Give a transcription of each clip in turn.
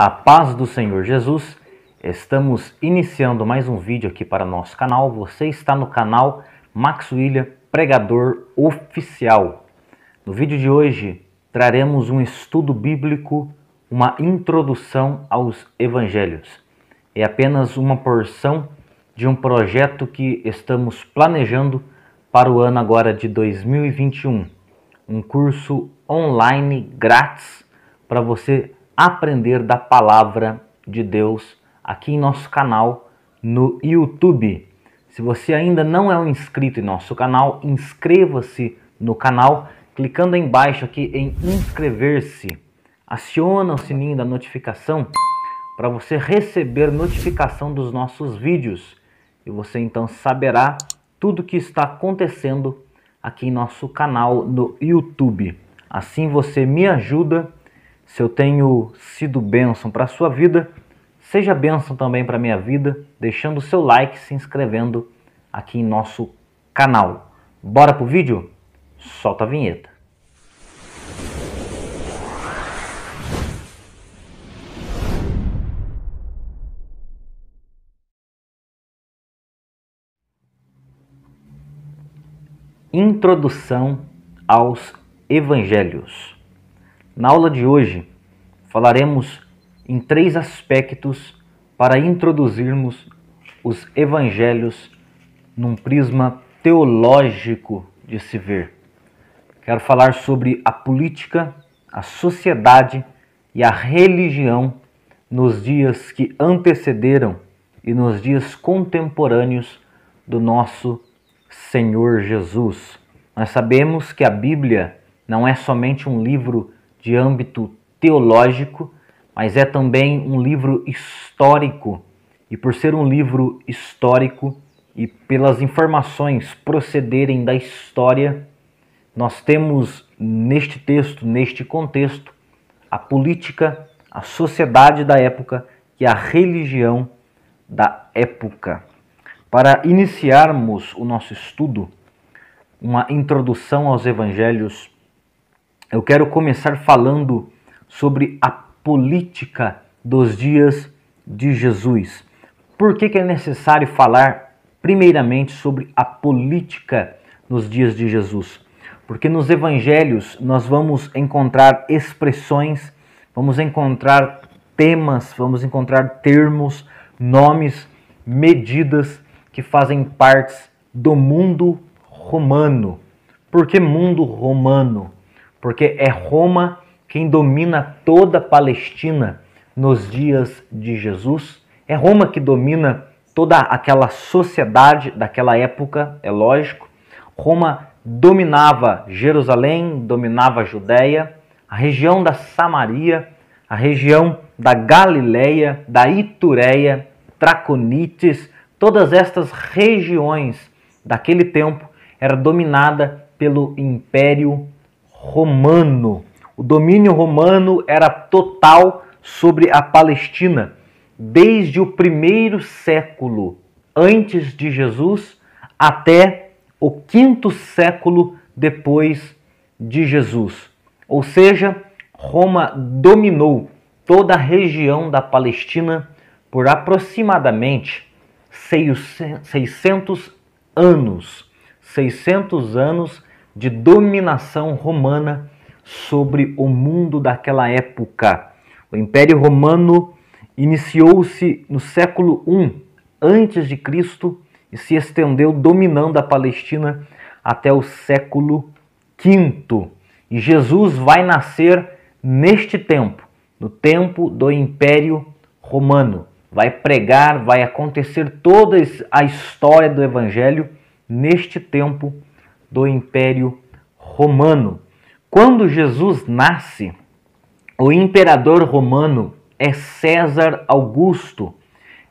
A paz do Senhor Jesus, estamos iniciando mais um vídeo aqui para nosso canal. Você está no canal Max William Pregador Oficial. No vídeo de hoje traremos um estudo bíblico, uma introdução aos evangelhos. É apenas uma porção de um projeto que estamos planejando para o ano agora de 2021. Um curso online grátis para você aprender da palavra de Deus aqui em nosso canal no YouTube. Se você ainda não é um inscrito em nosso canal, inscreva-se no canal clicando embaixo aqui em inscrever-se. Aciona o sininho da notificação para você receber notificação dos nossos vídeos e você então saberá tudo o que está acontecendo aqui em nosso canal no YouTube. Assim você me ajuda. Se eu tenho sido bênção para a sua vida, seja bênção também para a minha vida, deixando o seu like, se inscrevendo aqui em nosso canal. Bora pro vídeo? Solta a vinheta. Introdução aos Evangelhos. Na aula de hoje, falaremos em 3 aspectos para introduzirmos os Evangelhos num prisma teológico de se ver. Quero falar sobre a política, a sociedade e a religião nos dias que antecederam e nos dias contemporâneos do nosso Senhor Jesus. Nós sabemos que a Bíblia não é somente um livro de âmbito teológico, mas é também um livro histórico. E por ser um livro histórico e pelas informações procederem da história, nós temos neste texto, neste contexto, a política, a sociedade da época e a religião da época. Para iniciarmos o nosso estudo, uma introdução aos evangelhos, eu quero começar falando sobre a política dos dias de Jesus. Por que é necessário falar primeiramente sobre a política nos dias de Jesus? Porque nos evangelhos nós vamos encontrar expressões, vamos encontrar temas, vamos encontrar termos, nomes, medidas que fazem parte do mundo romano. Por que mundo romano? Porque é Roma quem domina toda a Palestina nos dias de Jesus. É Roma que domina toda aquela sociedade daquela época, é lógico. Roma dominava Jerusalém, dominava a Judéia, a região da Samaria, a região da Galileia, da Itureia, Traconites. Todas estas regiões daquele tempo eram dominadas pelo Império Romano. O domínio romano era total sobre a Palestina, desde o 1º século antes de Jesus até o 5º século depois de Jesus. Ou seja, Roma dominou toda a região da Palestina por aproximadamente 600 anos. 600 anos de dominação romana sobre o mundo daquela época. O Império Romano iniciou-se no século I a.C. e se estendeu dominando a Palestina até o século V. E Jesus vai nascer neste tempo, no tempo do Império Romano. Vai pregar, vai acontecer toda a história do Evangelho neste tempo do Império Romano. Quando Jesus nasce, o imperador romano é César Augusto.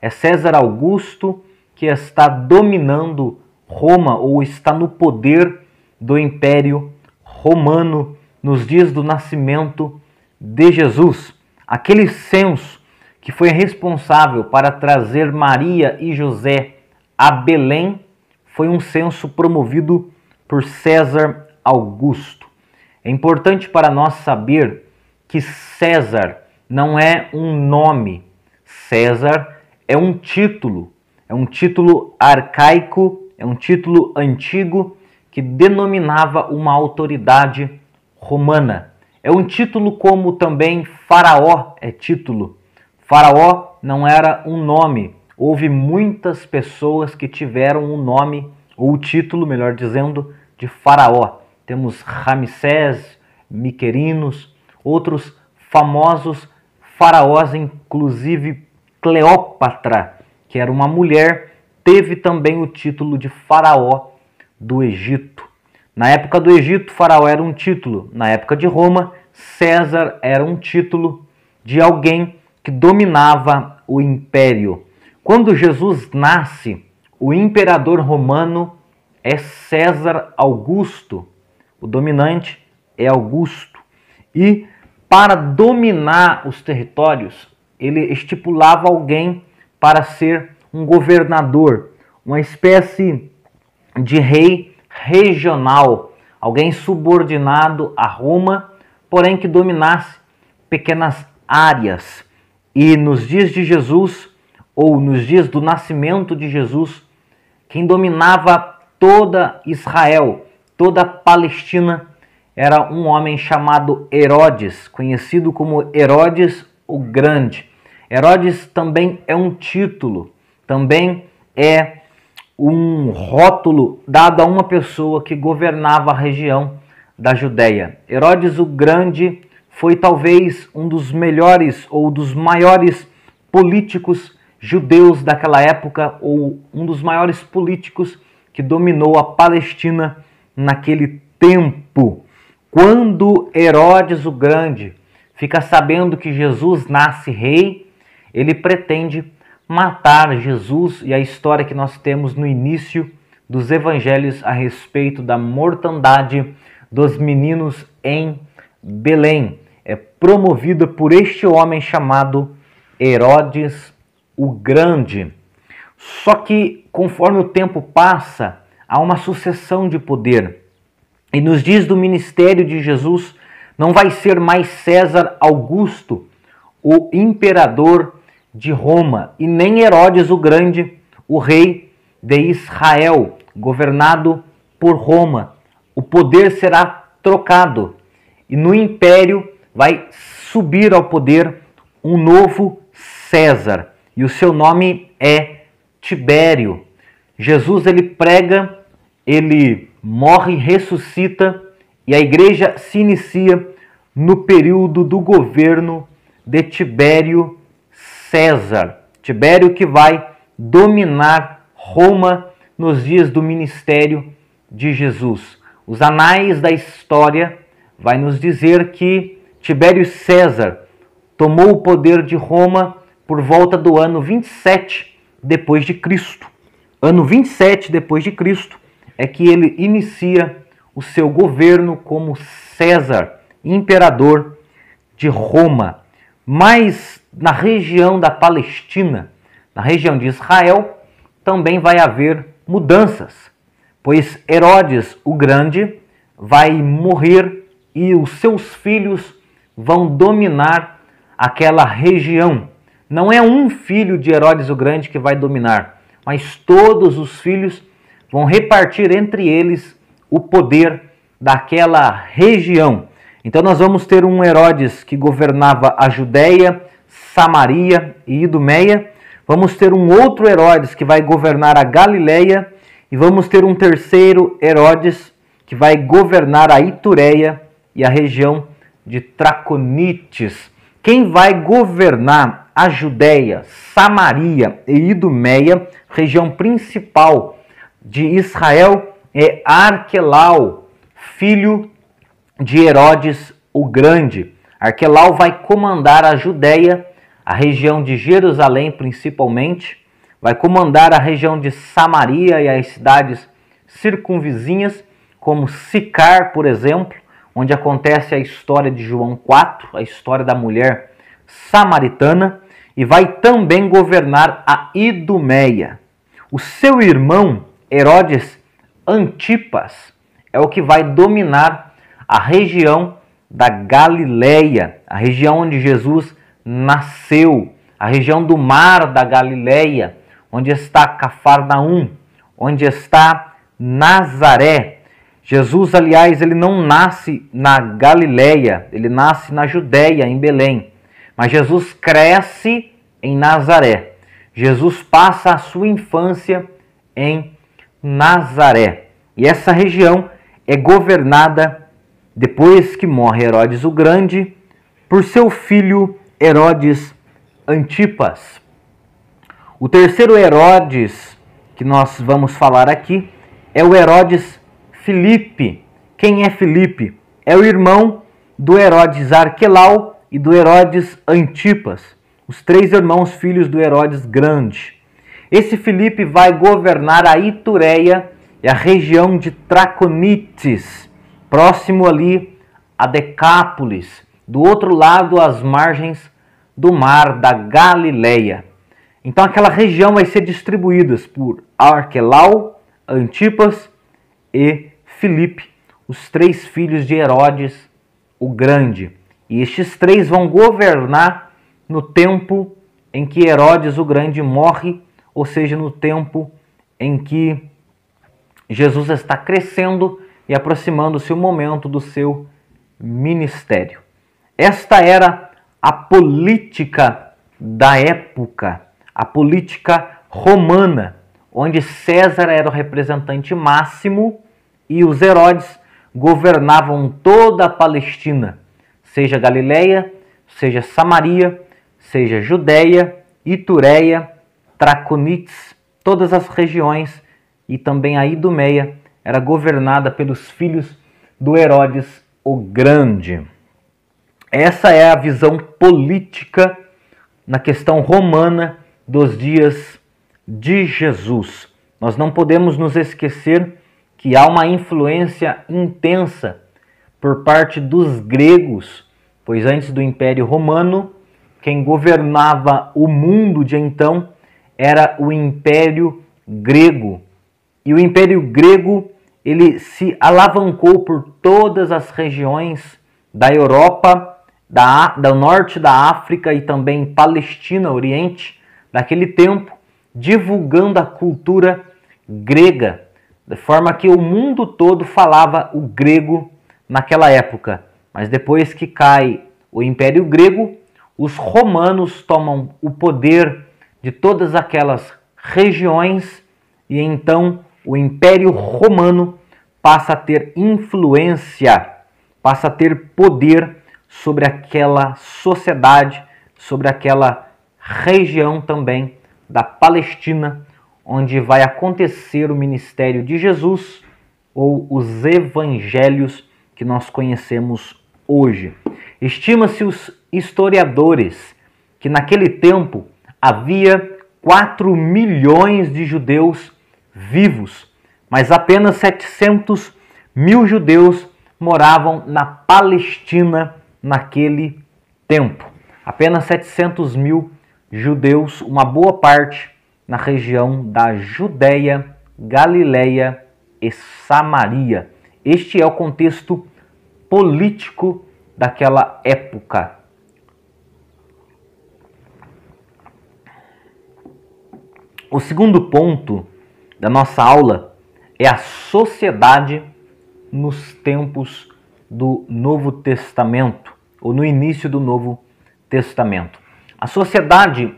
É César Augusto que está dominando Roma ou está no poder do Império Romano nos dias do nascimento de Jesus. Aquele censo que foi responsável para trazer Maria e José a Belém foi um censo promovido por César Augusto. É importante para nós saber que César não é um nome. César é um título arcaico, é um título antigo que denominava uma autoridade romana. É um título como também Faraó é título. Faraó não era um nome. Houve muitas pessoas que tiveram o nome, ou o título, melhor dizendo, de Faraó. Temos Ramsés, Miquerinos, outros famosos faraós, inclusive Cleópatra, que era uma mulher, teve também o título de Faraó do Egito. Na época do Egito, Faraó era um título. Na época de Roma, César era um título de alguém que dominava o império. Quando Jesus nasce, o imperador romano é César Augusto. O dominante é Augusto. E para dominar os territórios, ele estipulava alguém para ser um governador, uma espécie de rei regional, alguém subordinado a Roma, porém que dominasse pequenas áreas. E nos dias de Jesus, ou nos dias do nascimento de Jesus, quem dominava toda Israel, toda a Palestina, era um homem chamado Herodes, conhecido como Herodes o Grande. Herodes também é um título, também é um rótulo dado a uma pessoa que governava a região da Judéia. Herodes o Grande foi talvez um dos melhores ou dos maiores políticos judeus daquela época, ou um dos maiores políticos que dominou a Palestina naquele tempo. Quando Herodes o Grande fica sabendo que Jesus nasce rei, ele pretende matar Jesus, e a história que nós temos no início dos evangelhos a respeito da mortandade dos meninos em Belém é promovida por este homem chamado Herodes o Grande. Só que conforme o tempo passa, há uma sucessão de poder. E nos dias do ministério de Jesus, não vai ser mais César Augusto, o imperador de Roma, e nem Herodes o Grande, o rei de Israel, governado por Roma. O poder será trocado e no império vai subir ao poder um novo César, e o seu nome é Tibério. Jesus ele prega, ele morre e ressuscita, e a igreja se inicia no período do governo de Tibério César. Tibério que vai dominar Roma nos dias do ministério de Jesus. Os anais da história vai nos dizer que Tibério César tomou o poder de Roma por volta do ano 27 depois de Cristo. Ano 27 depois de Cristo é que ele inicia o seu governo como César, imperador de Roma. Mas na região da Palestina, na região de Israel, também vai haver mudanças, pois Herodes o Grande vai morrer e os seus filhos vão dominar aquela região. Não é um filho de Herodes o Grande que vai dominar, mas todos os filhos vão repartir entre eles o poder daquela região. Então nós vamos ter um Herodes que governava a Judéia, Samaria e Idumeia. Vamos ter um outro Herodes que vai governar a Galileia. E vamos ter um terceiro Herodes que vai governar a Itureia e a região de Traconites. Quem vai governar a Judéia, Samaria e Idumeia, região principal de Israel, é Arquelau, filho de Herodes o Grande. Arquelau vai comandar a Judéia, a região de Jerusalém principalmente, vai comandar a região de Samaria e as cidades circunvizinhas, como Sicar, por exemplo, onde acontece a história de João 4, a história da mulher samaritana, e vai também governar a Idumeia. O seu irmão, Herodes Antipas, é o que vai dominar a região da Galileia, a região onde Jesus nasceu, a região do mar da Galileia, onde está Cafarnaum, onde está Nazaré. Jesus, aliás, ele não nasce na Galileia, ele nasce na Judéia, em Belém. Mas Jesus cresce em Nazaré. Jesus passa a sua infância em Nazaré. E essa região é governada, depois que morre Herodes o Grande, por seu filho Herodes Antipas. O terceiro Herodes que nós vamos falar aqui é o Herodes Filipe. Quem é Filipe? É o irmão do Herodes Arquelau e do Herodes Antipas, os três irmãos filhos do Herodes Grande. Esse Filipe vai governar a Itureia e a região de Traconites, próximo ali a Decápolis, do outro lado às margens do mar da Galileia. Então aquela região vai ser distribuída por Arquelau, Antipas e Filipe, os três filhos de Herodes o Grande. E estes três vão governar no tempo em que Herodes o Grande morre, ou seja, no tempo em que Jesus está crescendo e aproximando-se o momento do seu ministério. Esta era a política da época, a política romana, onde César era o representante máximo e os Herodes governavam toda a Palestina, seja Galileia, seja Samaria, seja Judéia, Itureia, Traconites, todas as regiões, e também a Idumeia era governada pelos filhos do Herodes o Grande. Essa é a visão política na questão romana dos dias de Jesus. Nós não podemos nos esquecer que há uma influência intensa por parte dos gregos, pois antes do Império Romano, quem governava o mundo de então era o Império Grego. E o Império Grego, ele se alavancou por todas as regiões da Europa, do norte da África e também Palestina, Oriente, naquele tempo, divulgando a cultura grega, de forma que o mundo todo falava o grego naquela época. Mas depois que cai o Império Grego, os romanos tomam o poder de todas aquelas regiões e então o Império Romano passa a ter influência, passa a ter poder sobre aquela sociedade, sobre aquela região também da Palestina, onde vai acontecer o ministério de Jesus ou os evangelhos que nós conhecemos hoje. Estima-se os historiadores que naquele tempo havia 4 milhões de judeus vivos, mas apenas 700 mil judeus moravam na Palestina naquele tempo. Apenas 700 mil judeus, uma boa parte na região da Judéia, Galileia e Samaria. Este é o contexto político daquela época. O segundo ponto da nossa aula é a sociedade nos tempos do Novo Testamento, ou no início do Novo Testamento. A sociedade,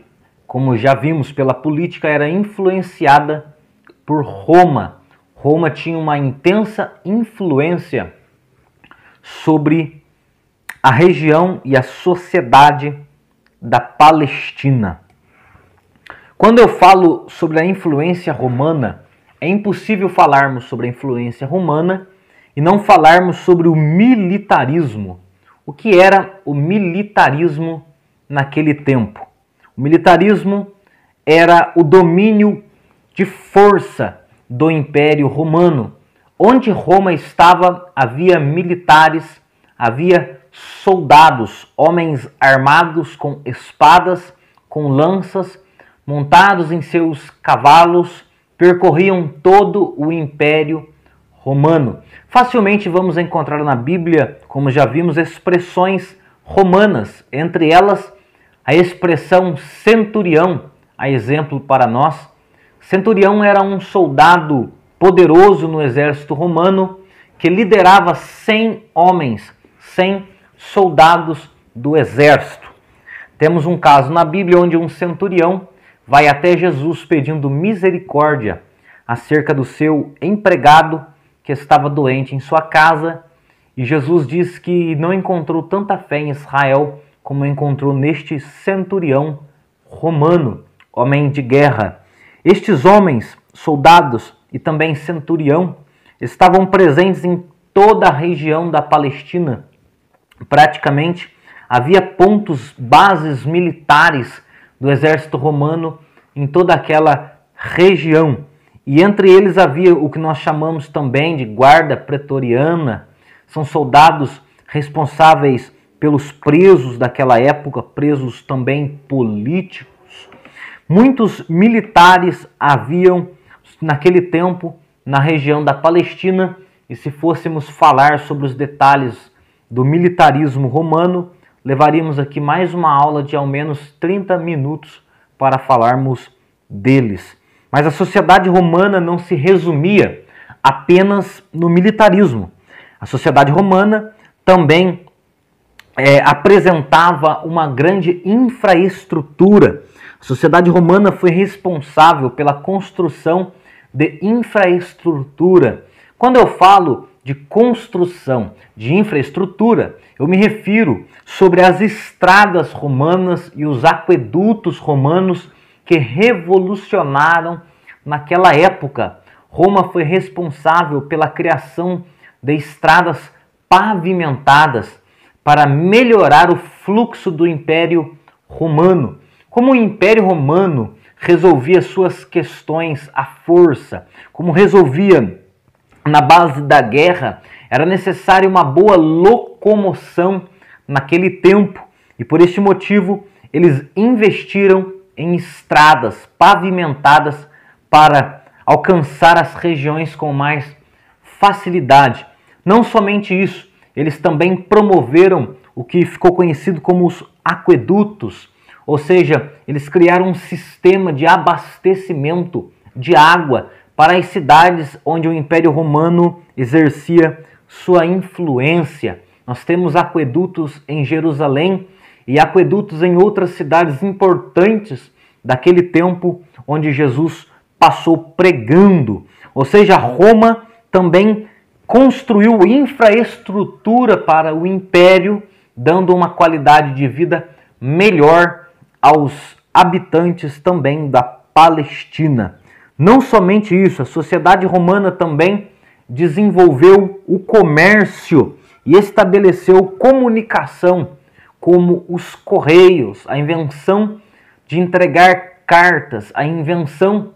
como já vimos pela política, era influenciada por Roma. Roma tinha uma intensa influência sobre a região e a sociedade da Palestina. Quando eu falo sobre a influência romana, é impossível falarmos sobre a influência romana e não falarmos sobre o militarismo. O que era o militarismo naquele tempo? O militarismo era o domínio de força do Império Romano. Onde Roma estava, havia militares, havia soldados, homens armados com espadas, com lanças, montados em seus cavalos, percorriam todo o Império Romano. Facilmente vamos encontrar na Bíblia, como já vimos, expressões romanas, entre elas a expressão centurião, a exemplo para nós. Centurião era um soldado poderoso no exército romano que liderava 100 homens, 100 soldados do exército. Temos um caso na Bíblia onde um centurião vai até Jesus pedindo misericórdia acerca do seu empregado que estava doente em sua casa, e Jesus diz que não encontrou tanta fé em Israel como encontrou neste centurião romano, homem de guerra. Estes homens, soldados e também centurião, estavam presentes em toda a região da Palestina. Praticamente havia pontos, bases militares do exército romano em toda aquela região. E entre eles havia o que nós chamamos também de guarda pretoriana. São soldados responsáveis pelos presos daquela época, presos também políticos. Muitos militares haviam naquele tempo na região da Palestina, e se fôssemos falar sobre os detalhes do militarismo romano, levaríamos aqui mais uma aula de ao menos 30 minutos para falarmos deles. Mas a sociedade romana não se resumia apenas no militarismo. A sociedade romana também apresentava uma grande infraestrutura. A sociedade romana foi responsável pela construção de infraestrutura. Quando eu falo de construção de infraestrutura, eu me refiro sobre as estradas romanas e os aquedutos romanos que revolucionaram naquela época. Roma foi responsável pela criação de estradas pavimentadas para melhorar o fluxo do Império Romano. Como o Império Romano resolvia suas questões à força, como resolvia na base da guerra, era necessária uma boa locomoção naquele tempo, e por este motivo eles investiram em estradas pavimentadas para alcançar as regiões com mais facilidade. Não somente isso, eles também promoveram o que ficou conhecido como os aquedutos, ou seja, eles criaram um sistema de abastecimento de água para as cidades onde o Império Romano exercia sua influência. Nós temos aquedutos em Jerusalém e aquedutos em outras cidades importantes daquele tempo onde Jesus passou pregando. Ou seja, Roma também construiu infraestrutura para o Império, dando uma qualidade de vida melhor aos habitantes também da Palestina. Não somente isso, a sociedade romana também desenvolveu o comércio e estabeleceu comunicação, como os correios, a invenção de entregar cartas, a invenção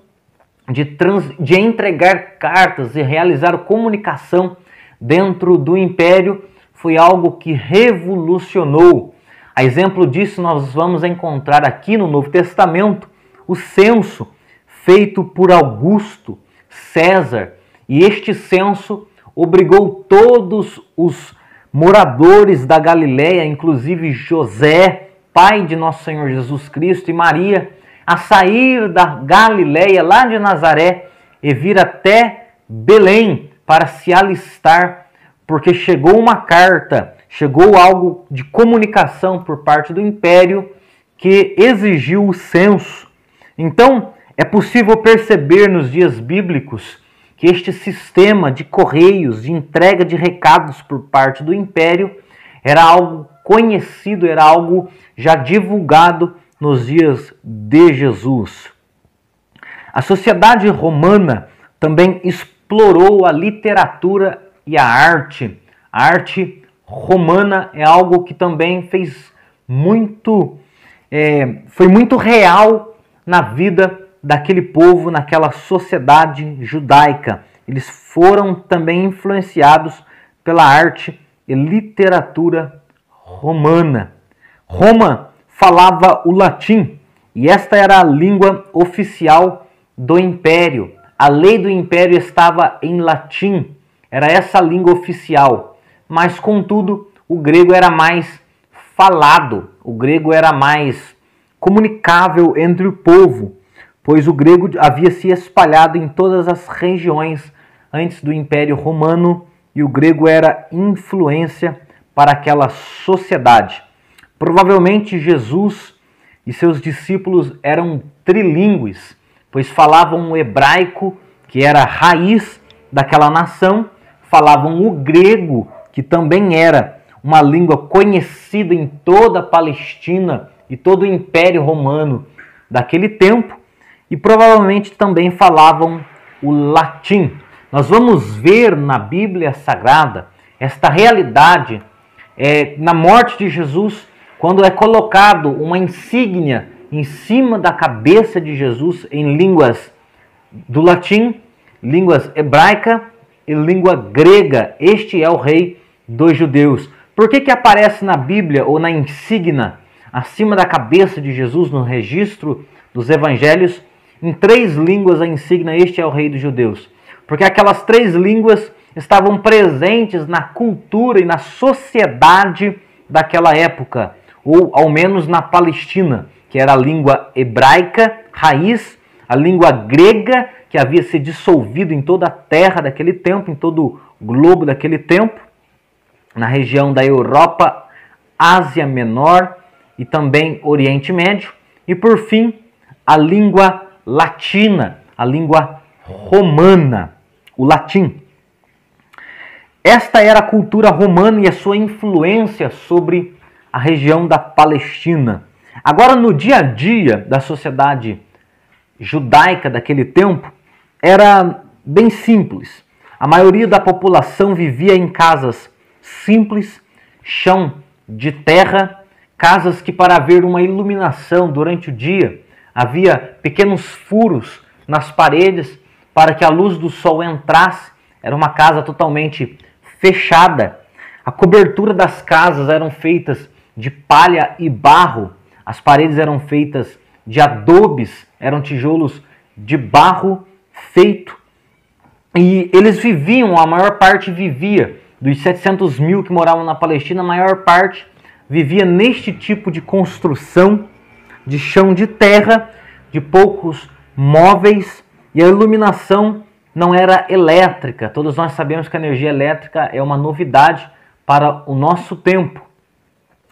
de entregar cartas e realizar comunicação dentro do Império foi algo que revolucionou. A exemplo disso, nós vamos encontrar aqui no Novo Testamento o censo feito por Augusto César. E este censo obrigou todos os moradores da Galileia, inclusive José, pai de nosso Senhor Jesus Cristo, e Maria, a sair da Galileia, lá de Nazaré, e vir até Belém para se alistar, porque chegou uma carta, chegou algo de comunicação por parte do Império que exigiu o censo. Então, é possível perceber nos dias bíblicos que este sistema de correios, de entrega de recados por parte do Império, era algo conhecido, era algo já divulgado nos dias de Jesus. A sociedade romana também explorou a literatura e a arte. A arte romana é algo que também foi muito real na vida daquele povo, naquela sociedade judaica. Eles foram também influenciados pela arte e literatura romana. Roma falava o latim e esta era a língua oficial do Império. A lei do Império estava em latim, era essa a língua oficial. Mas, contudo, o grego era mais falado, o grego era mais comunicável entre o povo, pois o grego havia se espalhado em todas as regiões antes do Império Romano e o grego era influência para aquela sociedade. Provavelmente Jesus e seus discípulos eram trilíngues, pois falavam o hebraico, que era a raiz daquela nação, falavam o grego, que também era uma língua conhecida em toda a Palestina e todo o Império Romano daquele tempo, e provavelmente também falavam o latim. Nós vamos ver na Bíblia Sagrada esta realidade na morte de Jesus, quando é colocado uma insígnia em cima da cabeça de Jesus em línguas do latim, línguas hebraica e língua grega. Este é o rei dos judeus. Por que aparece na Bíblia ou na insígnia acima da cabeça de Jesus no registro dos evangelhos em 3 línguas a insígnia este é o rei dos judeus? Porque aquelas 3 línguas estavam presentes na cultura e na sociedade daquela época, ou ao menos na Palestina, que era a língua hebraica, raiz, a língua grega, que havia se dissolvido em toda a terra daquele tempo, em todo o globo daquele tempo, na região da Europa, Ásia Menor e também Oriente Médio, e por fim, a língua latina, a língua romana, o latim. Esta era a cultura romana e a sua influência sobre a região da Palestina. Agora, no dia a dia da sociedade judaica daquele tempo, era bem simples. A maioria da população vivia em casas simples, chão de terra, casas que para haver uma iluminação durante o dia, havia pequenos furos nas paredes para que a luz do sol entrasse. Era uma casa totalmente fechada. A cobertura das casas eram feitas de palha e barro. As paredes eram feitas de adobes, eram tijolos de barro feito. E eles viviam, a maior parte vivia, dos 700 mil que moravam na Palestina, a maior parte vivia neste tipo de construção, de chão de terra, de poucos móveis, e a iluminação não era elétrica. Todos nós sabemos que a energia elétrica é uma novidade para o nosso tempo.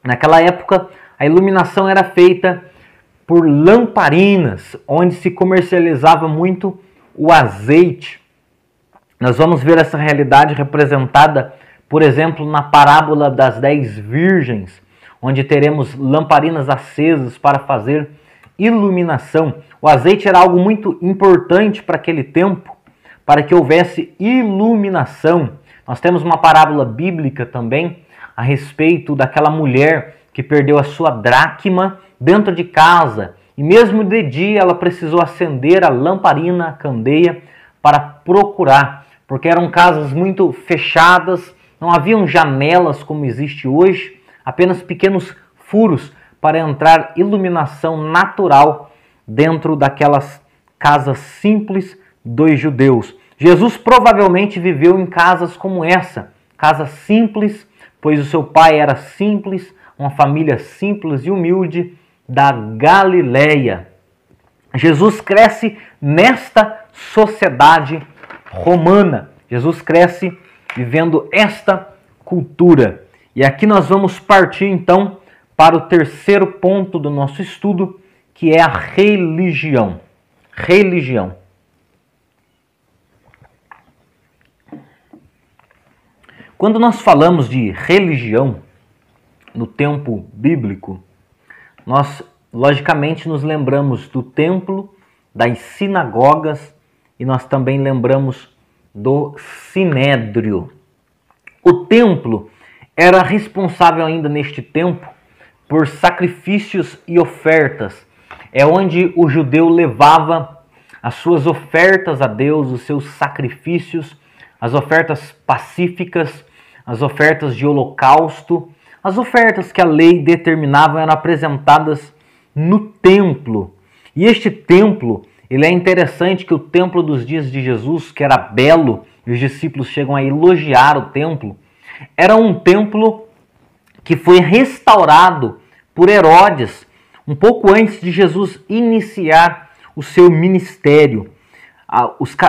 Naquela época, a iluminação era feita por lamparinas, onde se comercializava muito o azeite. Nós vamos ver essa realidade representada, por exemplo, na parábola das 10 virgens, onde teremos lamparinas acesas para fazer iluminação. O azeite era algo muito importante para aquele tempo, para que houvesse iluminação. Nós temos uma parábola bíblica também a respeito daquela mulher que perdeu a sua dracma dentro de casa e mesmo de dia ela precisou acender a lamparina, a candeia, para procurar, porque eram casas muito fechadas, não haviam janelas como existe hoje, apenas pequenos furos para entrar iluminação natural dentro daquelas casas simples dos judeus. Jesus provavelmente viveu em casas como essa, casas simples, pois o seu pai era simples, uma família simples e humilde da Galileia. Jesus cresce nesta sociedade romana. Jesus cresce vivendo esta cultura. E aqui nós vamos partir então para o terceiro ponto do nosso estudo, que é a religião. Religião. Quando nós falamos de religião no tempo bíblico, nós logicamente nos lembramos do templo, das sinagogas e nós também lembramos do sinédrio. O templo era responsável ainda neste tempo por sacrifícios e ofertas. É onde o judeu levava as suas ofertas a Deus, os seus sacrifícios, as ofertas pacíficas, as ofertas de holocausto, as ofertas que a lei determinava eram apresentadas no templo. E este templo, ele é interessante que o templo dos dias de Jesus, que era belo, e os discípulos chegam a elogiar o templo, era um templo que foi restaurado por Herodes, um pouco antes de Jesus iniciar o seu ministério.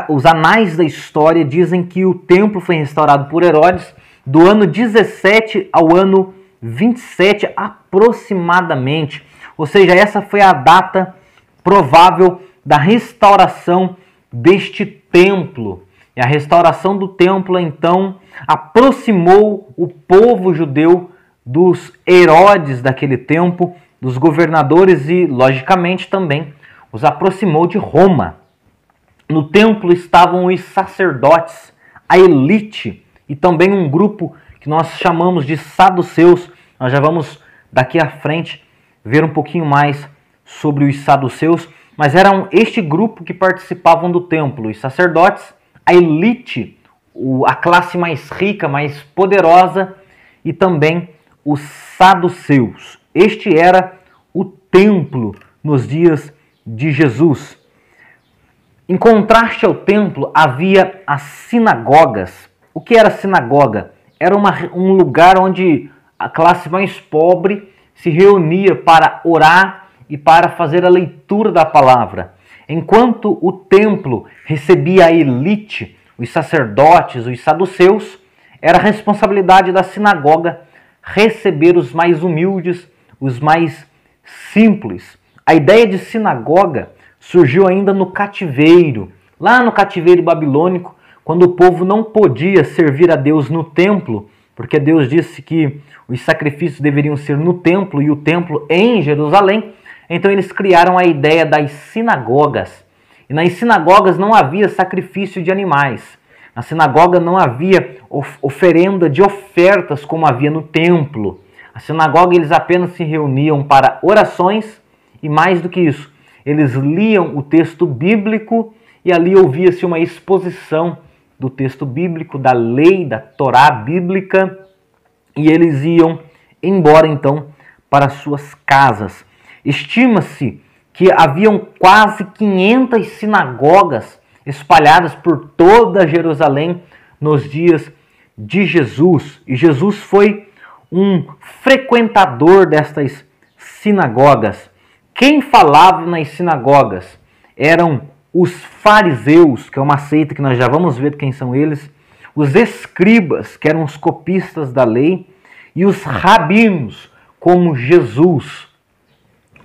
Os anais da história dizem que o templo foi restaurado por Herodes do ano 17 ao ano 27 aproximadamente. Ou seja, essa foi a data provável da restauração deste templo. E a restauração do templo, então, aproximou o povo judeu dos Herodes daquele tempo, dos governadores e, logicamente, também os aproximou de Roma. No templo estavam os sacerdotes, a elite e também um grupo que nós chamamos de saduceus. Nós já vamos, daqui à frente, ver um pouquinho mais sobre os saduceus, mas eram este grupo que participavam do templo, os sacerdotes, a elite, a classe mais rica, mais poderosa, e também os saduceus. Este era o templo nos dias de Jesus. Em contraste ao templo, havia as sinagogas. O que era sinagoga? Era um lugar onde a classe mais pobre se reunia para orar e para fazer a leitura da palavra. Enquanto o templo recebia a elite, os sacerdotes, os saduceus, era a responsabilidade da sinagoga receber os mais humildes, os mais simples. A ideia de sinagoga surgiu ainda no cativeiro, lá no cativeiro babilônico, quando o povo não podia servir a Deus no templo, porque Deus disse que os sacrifícios deveriam ser no templo e o templo em Jerusalém. Então eles criaram a ideia das sinagogas. E nas sinagogas não havia sacrifício de animais. Na sinagoga não havia oferenda de ofertas como havia no templo. Na sinagoga eles apenas se reuniam para orações e, mais do que isso, eles liam o texto bíblico e ali ouvia-se uma exposição do texto bíblico, da lei, da Torá bíblica, e eles iam embora então para suas casas. Estima-se que haviam quase 500 sinagogas espalhadas por toda Jerusalém nos dias de Jesus. E Jesus foi um frequentador destas sinagogas. Quem falava nas sinagogas eram os fariseus, que é uma seita que nós já vamos ver quem são eles, os escribas, que eram os copistas da lei, e os rabinos, como Jesus.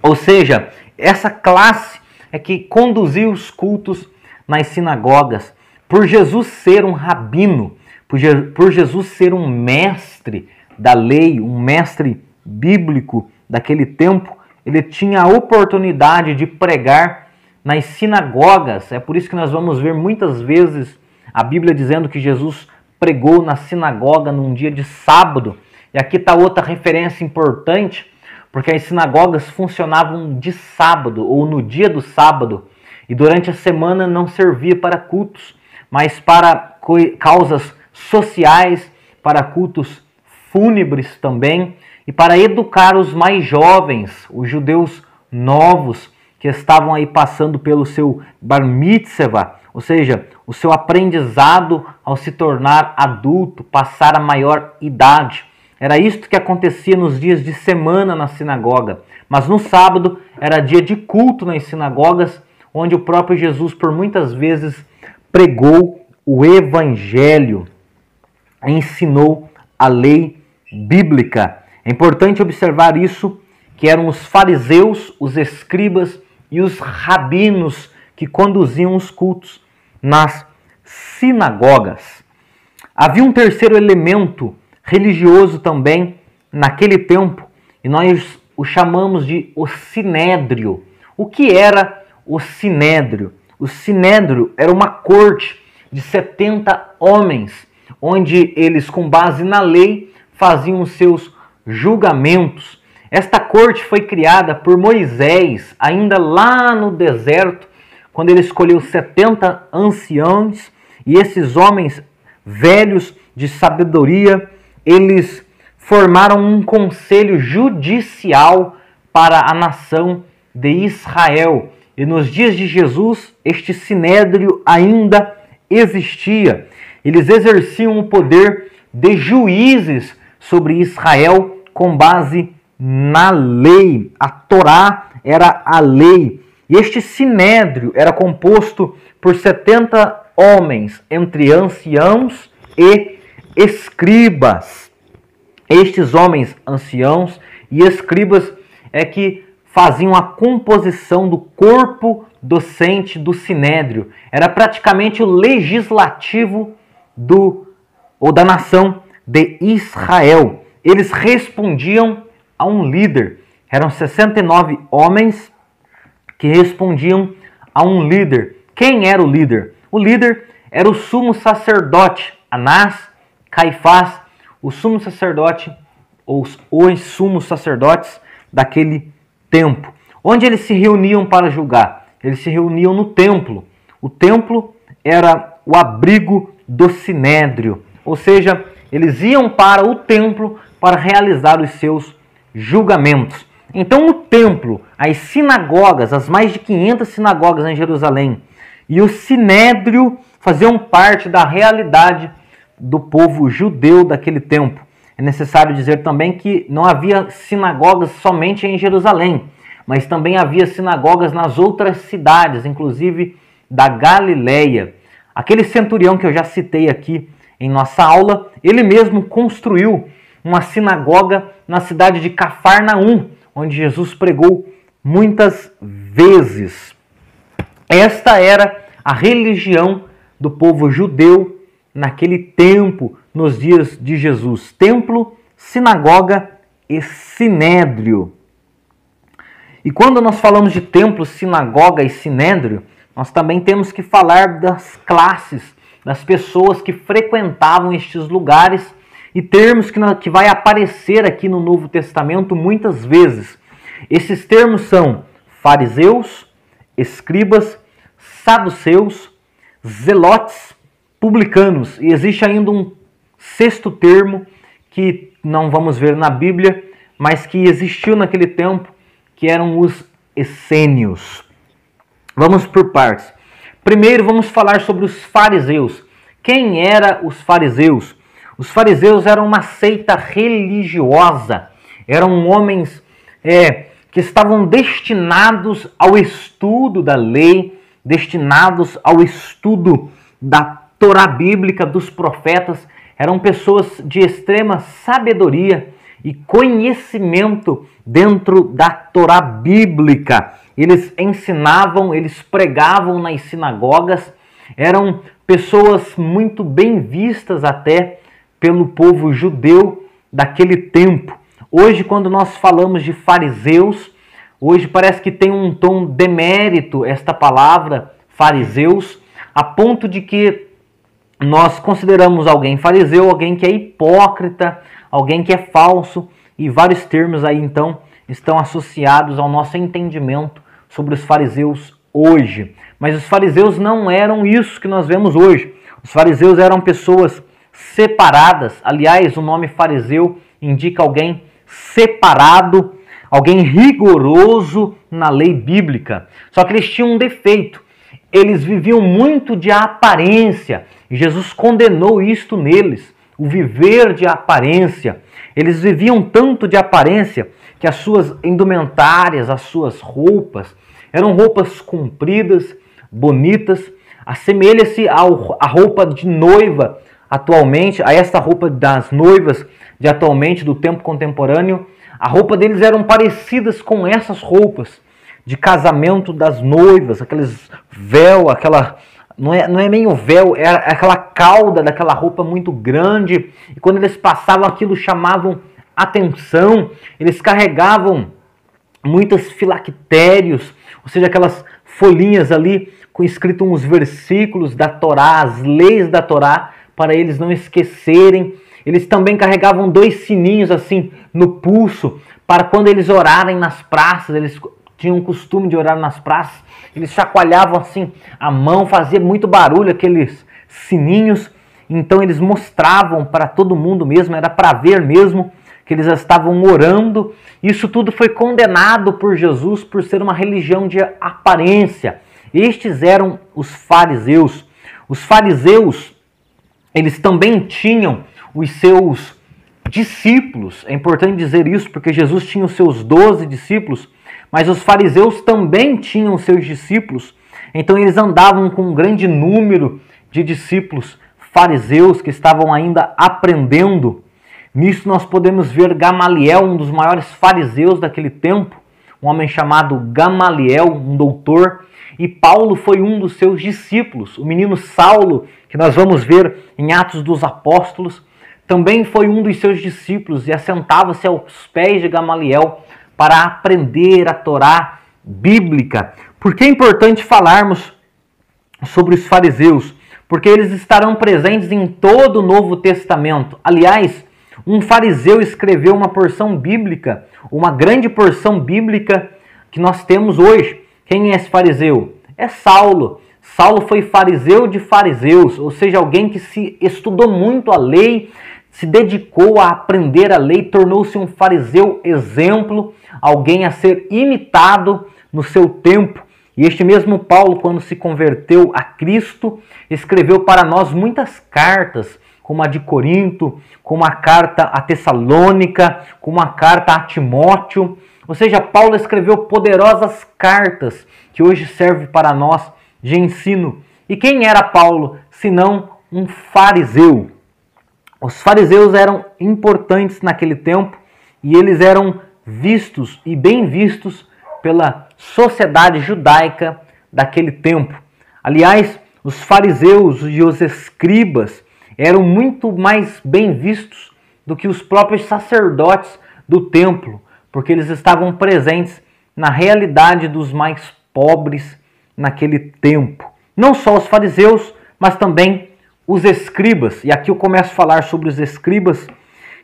Ou seja, essa classe é que conduzia os cultos nas sinagogas. Por Jesus ser um rabino, por Jesus ser um mestre da lei, um mestre bíblico daquele tempo, ele tinha a oportunidade de pregar nas sinagogas. É por isso que nós vamos ver muitas vezes a Bíblia dizendo que Jesus pregou na sinagoga num dia de sábado. E aqui está outra referência importante, porque as sinagogas funcionavam de sábado ou no dia do sábado. E durante a semana não servia para cultos, mas para causas sociais, para cultos fúnebres também, e para educar os mais jovens, os judeus novos, que estavam aí passando pelo seu bar mitzvah, ou seja, o seu aprendizado ao se tornar adulto, passar a maior idade. Era isto que acontecia nos dias de semana na sinagoga. Mas no sábado era dia de culto nas sinagogas, onde o próprio Jesus por muitas vezes pregou o evangelho, ensinou a lei bíblica. É importante observar isso, que eram os fariseus, os escribas e os rabinos que conduziam os cultos nas sinagogas. Havia um terceiro elemento religioso também naquele tempo, e nós o chamamos de o sinédrio. O que era o sinédrio? O sinédrio era uma corte de 70 homens, onde eles, com base na lei, faziam os seus julgamentos. Esta corte foi criada por Moisés, ainda lá no deserto, quando ele escolheu 70 anciãos, e esses homens velhos de sabedoria, eles formaram um conselho judicial para a nação de Israel. E nos dias de Jesus, este sinédrio ainda existia. Eles exerciam o poder de juízes sobre Israel com base na lei. A Torá era a lei. E este sinédrio era composto por 70 homens, entre anciãos e escribas. Estes homens anciãos e escribas é que faziam a composição do corpo docente do sinédrio. Era praticamente o legislativo da nação de Israel. Eles respondiam a um líder. Eram 69 homens que respondiam a um líder. Quem era o líder? O líder era o sumo sacerdote Anás, Caifás, o sumo sacerdote, ou os sumos sacerdotes daquele tempo. Onde eles se reuniam para julgar? Eles se reuniam no templo. O templo era o abrigo do sinédrio, ou seja, eles iam para o templo para realizar os seus julgamentos. Então, no templo, as sinagogas, as mais de 500 sinagogas em Jerusalém, e o sinédrio faziam parte da realidade do povo judeu daquele tempo. É necessário dizer também que não havia sinagogas somente em Jerusalém, mas também havia sinagogas nas outras cidades, inclusive da Galileia. Aquele centurião que eu já citei aqui em nossa aula, ele mesmo construiu uma sinagoga na cidade de Cafarnaum, onde Jesus pregou muitas vezes. Esta era a religião do povo judeu naquele tempo, nos dias de Jesus. Templo, sinagoga e sinédrio. E quando nós falamos de templo, sinagoga e sinédrio, nós também temos que falar das classes, das pessoas que frequentavam estes lugares, e termos que vai aparecer aqui no Novo Testamento muitas vezes. Esses termos são fariseus, escribas, saduceus, zelotes, publicanos. E existe ainda um sexto termo que não vamos ver na Bíblia, mas que existiu naquele tempo, que eram os essênios. Vamos por partes. Primeiro vamos falar sobre os fariseus. Quem eram os fariseus? Os fariseus eram uma seita religiosa. Eram homens que estavam destinados ao estudo da lei, destinados ao estudo da Torá bíblica, dos profetas. Eram pessoas de extrema sabedoria e conhecimento dentro da Torá bíblica. Eles ensinavam, eles pregavam nas sinagogas, eram pessoas muito bem vistas até pelo povo judeu daquele tempo. Hoje, quando nós falamos de fariseus, hoje parece que tem um tom demérito esta palavra, fariseus, a ponto de que nós consideramos alguém fariseu, alguém que é hipócrita, alguém que é falso, e vários termos aí então estão associados ao nosso entendimento sobre os fariseus hoje. Mas os fariseus não eram isso que nós vemos hoje. Os fariseus eram pessoas separadas. Aliás, o nome fariseu indica alguém separado, alguém rigoroso na lei bíblica. Só que eles tinham um defeito. Eles viviam muito de aparência. E Jesus condenou isto neles, o viver de aparência. Eles viviam tanto de aparência que as suas indumentárias, as suas roupas, eram roupas compridas, bonitas, assemelha-se à roupa de noiva atualmente, a esta roupa das noivas de atualmente, do tempo contemporâneo. A roupa deles eram parecidas com essas roupas de casamento das noivas, aqueles véu, aquela... Não é nem o véu, é aquela cauda daquela roupa muito grande. E quando eles passavam aquilo, chamavam atenção. Eles carregavam muitos filactérios, ou seja, aquelas folhinhas ali com escrito uns versículos da Torá, as leis da Torá, para eles não esquecerem. Eles também carregavam 2 sininhos assim no pulso, para quando eles orarem nas praças, eles tinham o costume de orar nas praças, eles chacoalhavam assim a mão, fazia muito barulho aqueles sininhos, então eles mostravam para todo mundo mesmo, era para ver mesmo que eles estavam orando. Isso tudo foi condenado por Jesus por ser uma religião de aparência. Estes eram os fariseus. Os fariseus, eles também tinham os seus discípulos. É importante dizer isso porque Jesus tinha os seus 12 discípulos, mas os fariseus também tinham os seus discípulos. Então eles andavam com um grande número de discípulos fariseus que estavam ainda aprendendo. Nisso nós podemos ver Gamaliel, um dos maiores fariseus daquele tempo, um homem chamado Gamaliel, um doutor, e Paulo foi um dos seus discípulos. O menino Saulo, que nós vamos ver em Atos dos Apóstolos, também foi um dos seus discípulos e assentava-se aos pés de Gamaliel para aprender a Torá bíblica. Por que é importante falarmos sobre os fariseus? Porque eles estarão presentes em todo o Novo Testamento. Aliás, um fariseu escreveu uma porção bíblica, uma grande porção bíblica que nós temos hoje. Quem é esse fariseu? É Saulo. Saulo foi fariseu de fariseus, ou seja, alguém que se estudou muito a lei, se dedicou a aprender a lei, tornou-se um fariseu exemplo, alguém a ser imitado no seu tempo. E este mesmo Paulo, quando se converteu a Cristo, escreveu para nós muitas cartas, como a de Corinto, como a carta a Tessalônica, como a carta a Timóteo. Ou seja, Paulo escreveu poderosas cartas que hoje servem para nós de ensino. E quem era Paulo, senão um fariseu? Os fariseus eram importantes naquele tempo e eles eram vistos e bem vistos pela sociedade judaica daquele tempo. Aliás, os fariseus e os escribas eram muito mais bem vistos do que os próprios sacerdotes do templo, porque eles estavam presentes na realidade dos mais pobres naquele tempo. Não só os fariseus, mas também os escribas. E aqui eu começo a falar sobre os escribas,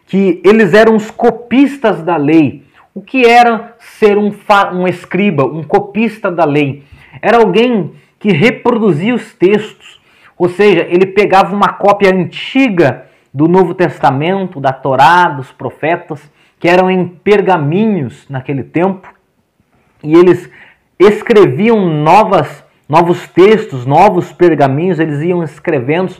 que eles eram os copistas da lei. O que era ser um escriba, um copista da lei? Era alguém que reproduzia os textos, ou seja, ele pegava uma cópia antiga do Novo Testamento, da Torá, dos profetas, que eram em pergaminhos naquele tempo, e eles escreviam novos textos, novos pergaminhos, eles iam escrevendo,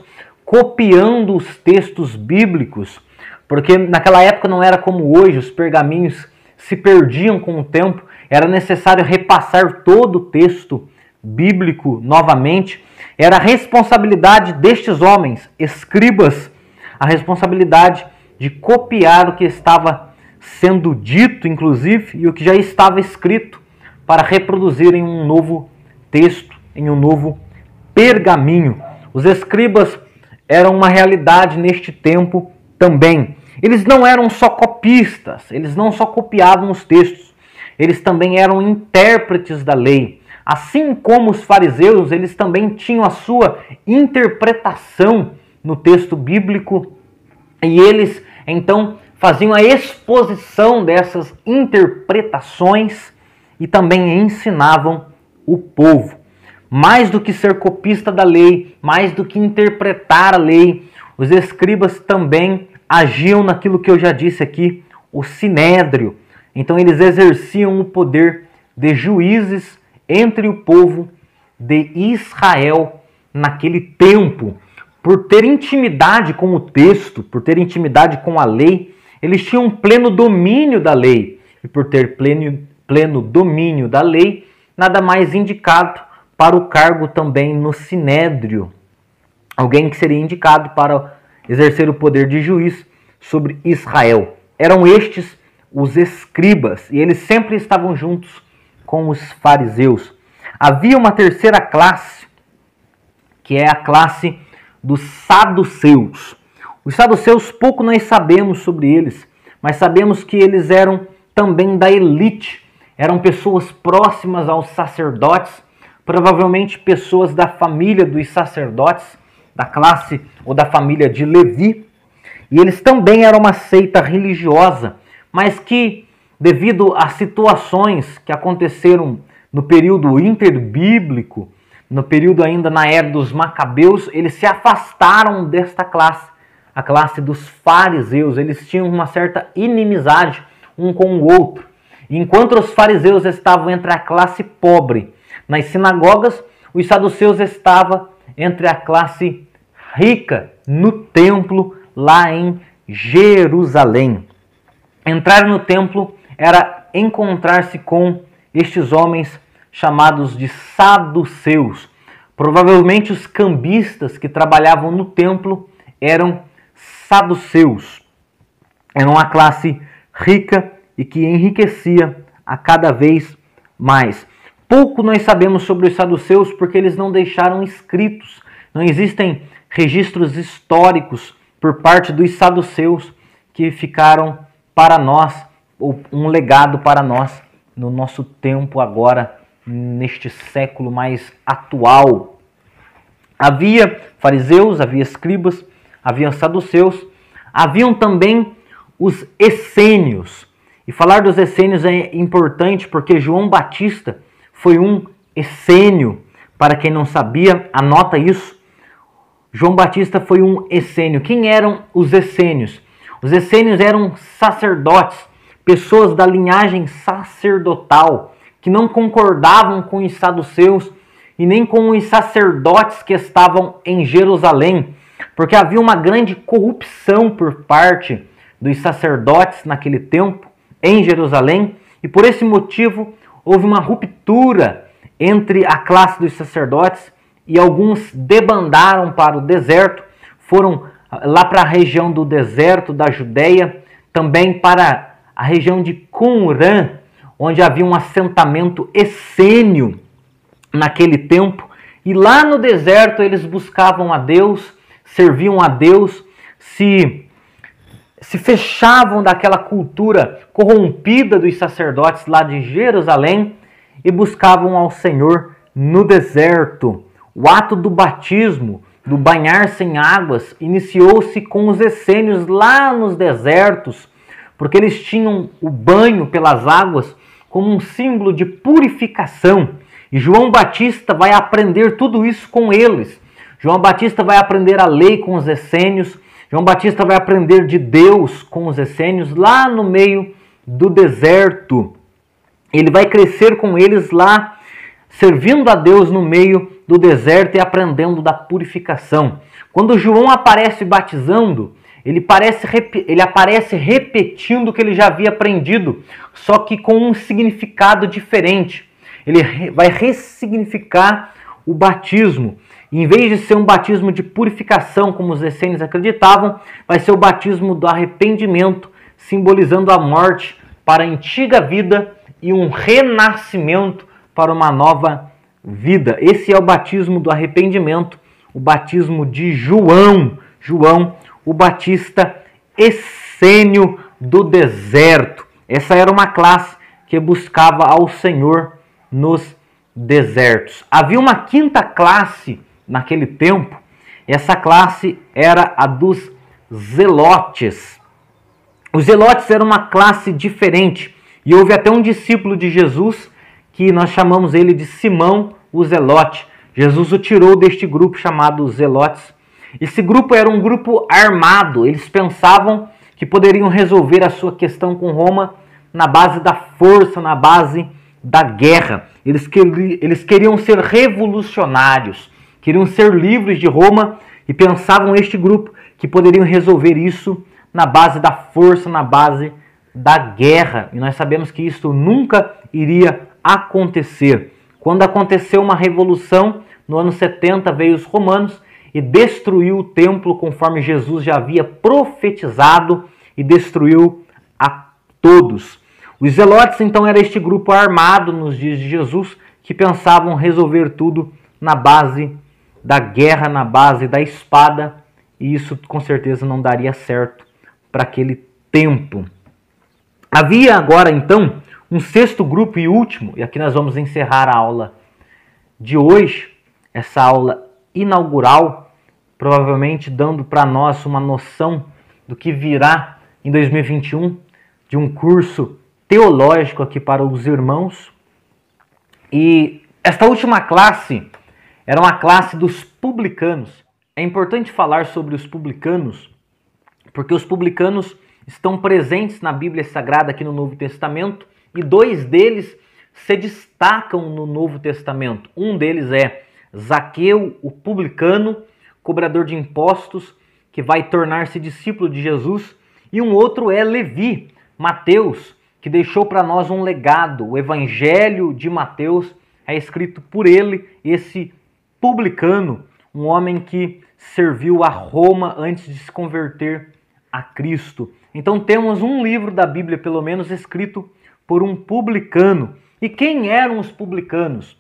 copiando os textos bíblicos, porque naquela época não era como hoje, os pergaminhos se perdiam com o tempo, era necessário repassar todo o texto bíblico novamente. Era a responsabilidade destes homens, escribas, a responsabilidade de copiar o que estava sendo dito, inclusive, e o que já estava escrito, para reproduzir em um novo texto, em um novo pergaminho. Os escribas eram uma realidade neste tempo também. Eles não eram só copistas, eles não só copiavam os textos, eles também eram intérpretes da lei. Assim como os fariseus, eles também tinham a sua interpretação no texto bíblico e eles, então, faziam a exposição dessas interpretações e também ensinavam o povo. Mais do que ser copista da lei, mais do que interpretar a lei, os escribas também agiam naquilo que eu já disse aqui, o sinédrio. Então eles exerciam o poder de juízes entre o povo de Israel naquele tempo. Por ter intimidade com o texto, por ter intimidade com a lei, eles tinham pleno domínio da lei. E por ter pleno domínio da lei, nada mais indicado para o cargo também no sinédrio. Alguém que seria indicado para exercer o poder de juiz sobre Israel. Eram estes os escribas, e eles sempre estavam juntos com os fariseus. Havia uma terceira classe, que é a classe dos saduceus. Os saduceus, pouco nós sabemos sobre eles, mas sabemos que eles eram também da elite. Eram pessoas próximas aos sacerdotes, provavelmente pessoas da família dos sacerdotes, da classe ou da família de Levi. E eles também eram uma seita religiosa, mas que, devido a situações que aconteceram no período interbíblico, no período ainda na era dos Macabeus, eles se afastaram desta classe, a classe dos fariseus. Eles tinham uma certa inimizade um com o outro. E enquanto os fariseus estavam entre a classe pobre nas sinagogas, os saduceus estavam entre a classe rica no templo, lá em Jerusalém. Entrar no templo era encontrar-se com estes homens chamados de saduceus. Provavelmente os cambistas que trabalhavam no templo eram saduceus. Era uma classe rica e que enriquecia a cada vez mais. Pouco nós sabemos sobre os saduceus porque eles não deixaram escritos. Não existem registros históricos por parte dos saduceus que ficaram para nós, ou um legado para nós no nosso tempo agora, neste século mais atual. Havia fariseus, havia escribas, havia saduceus, haviam também os essênios. E falar dos essênios é importante porque João Batista foi um essênio. Para quem não sabia, anota isso. João Batista foi um essênio. Quem eram os essênios? Os essênios eram sacerdotes, pessoas da linhagem sacerdotal, que não concordavam com os saduceus e nem com os sacerdotes que estavam em Jerusalém, porque havia uma grande corrupção por parte dos sacerdotes naquele tempo em Jerusalém, e por esse motivo houve uma ruptura entre a classe dos sacerdotes e alguns debandaram para o deserto, foram lá para a região do deserto da Judéia, também para a região de Qumran, onde havia um assentamento essênio naquele tempo, e lá no deserto eles buscavam a Deus, serviam a Deus, se fechavam daquela cultura corrompida dos sacerdotes lá de Jerusalém e buscavam ao Senhor no deserto. O ato do batismo, do banhar-se em águas, iniciou-se com os essênios lá nos desertos, porque eles tinham o banho pelas águas como um símbolo de purificação. E João Batista vai aprender tudo isso com eles. João Batista vai aprender a lei com os essênios. João Batista vai aprender de Deus com os essênios lá no meio do deserto. Ele vai crescer com eles lá, servindo a Deus no meio do deserto e aprendendo da purificação. Quando João aparece batizando, ele aparece repetindo o que ele já havia aprendido, só que com um significado diferente. Ele vai ressignificar o batismo. E em vez de ser um batismo de purificação, como os essênios acreditavam, vai ser o batismo do arrependimento, simbolizando a morte para a antiga vida e um renascimento para uma nova vida. Esse é o batismo do arrependimento, o batismo de João, o Batista essênio do deserto. Essa era uma classe que buscava ao Senhor nos desertos. Havia uma quinta classe naquele tempo. Essa classe era a dos zelotes. Os zelotes eram uma classe diferente e houve até um discípulo de Jesus que nós chamamos ele de Simão o Zelote. Jesus o tirou deste grupo chamado Zelotes. Esse grupo era um grupo armado. Eles pensavam que poderiam resolver a sua questão com Roma na base da força, na base da guerra. Eles queriam ser revolucionários, queriam ser livres de Roma e pensavam este grupo que poderiam resolver isso na base da força, na base da guerra. E nós sabemos que isso nunca iria acontecer. Quando aconteceu uma revolução, no ano 70 veio os romanos e destruiu o templo conforme Jesus já havia profetizado e destruiu a todos. Os zelotes então era este grupo armado nos dias de Jesus que pensavam resolver tudo na base da guerra, na base da espada, e isso com certeza não daria certo para aquele tempo. Havia agora então um sexto grupo e último, e aqui nós vamos encerrar a aula de hoje, essa aula inaugural, provavelmente dando para nós uma noção do que virá em 2021, de um curso teológico aqui para os irmãos. E esta última classe era uma classe dos publicanos. É importante falar sobre os publicanos, porque os publicanos estão presentes na Bíblia Sagrada aqui no Novo Testamento, e dois deles se destacam no Novo Testamento. Um deles é Zaqueu, o publicano, cobrador de impostos, que vai tornar-se discípulo de Jesus, e um outro é Levi, Mateus, que deixou para nós um legado. O Evangelho de Mateus é escrito por ele, esse publicano, um homem que serviu a Roma antes de se converter a Cristo. Então temos um livro da Bíblia, pelo menos, escrito por um publicano. E quem eram os publicanos?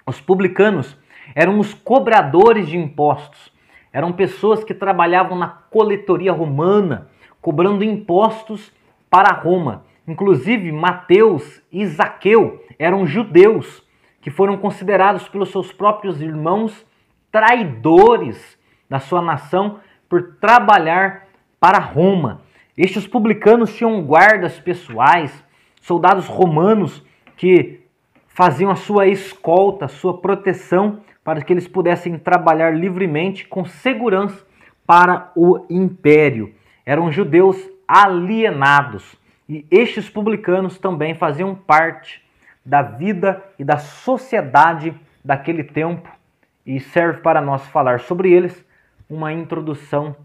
Os publicanos eram os cobradores de impostos. Eram pessoas que trabalhavam na coletoria romana, cobrando impostos para Roma. Inclusive, Mateus e Zaqueu eram judeus que foram considerados pelos seus próprios irmãos traidores da sua nação por trabalhar para Roma. Estes publicanos tinham guardas pessoais, soldados romanos que faziam a sua escolta, a sua proteção, para que eles pudessem trabalhar livremente, com segurança, para o império. Eram judeus alienados. E estes publicanos também faziam parte da vida e da sociedade daquele tempo, e serve para nós falar sobre eles uma introdução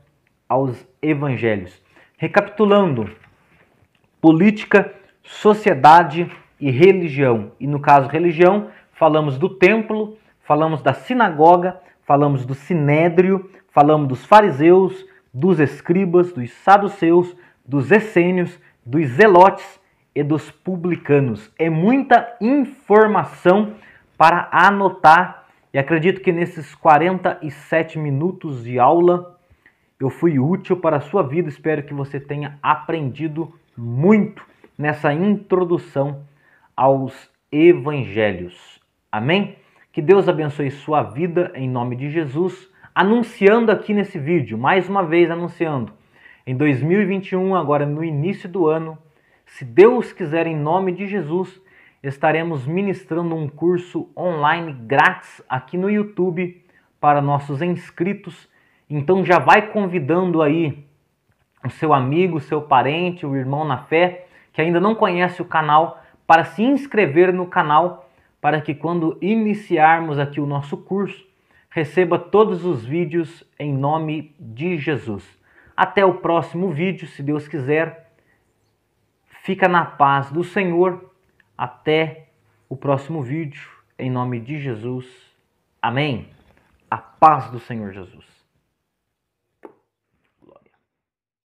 aos evangelhos. Recapitulando: política, sociedade e religião. E no caso religião, falamos do templo, falamos da sinagoga, falamos do sinédrio, falamos dos fariseus, dos escribas, dos saduceus, dos essênios, dos zelotes e dos publicanos. É muita informação para anotar, e acredito que nesses 47 minutos de aula eu fui útil para a sua vida. Espero que você tenha aprendido muito nessa introdução aos evangelhos. Amém? Que Deus abençoe sua vida em nome de Jesus. Anunciando aqui nesse vídeo, mais uma vez anunciando, em 2021, agora no início do ano, se Deus quiser, em nome de Jesus, estaremos ministrando um curso online grátis aqui no YouTube para nossos inscritos. Então já vai convidando aí o seu amigo, o seu parente, o irmão na fé, que ainda não conhece o canal, para se inscrever no canal, para que quando iniciarmos aqui o nosso curso, receba todos os vídeos em nome de Jesus. Até o próximo vídeo, se Deus quiser. Fica na paz do Senhor. Até o próximo vídeo, em nome de Jesus. Amém. A paz do Senhor Jesus.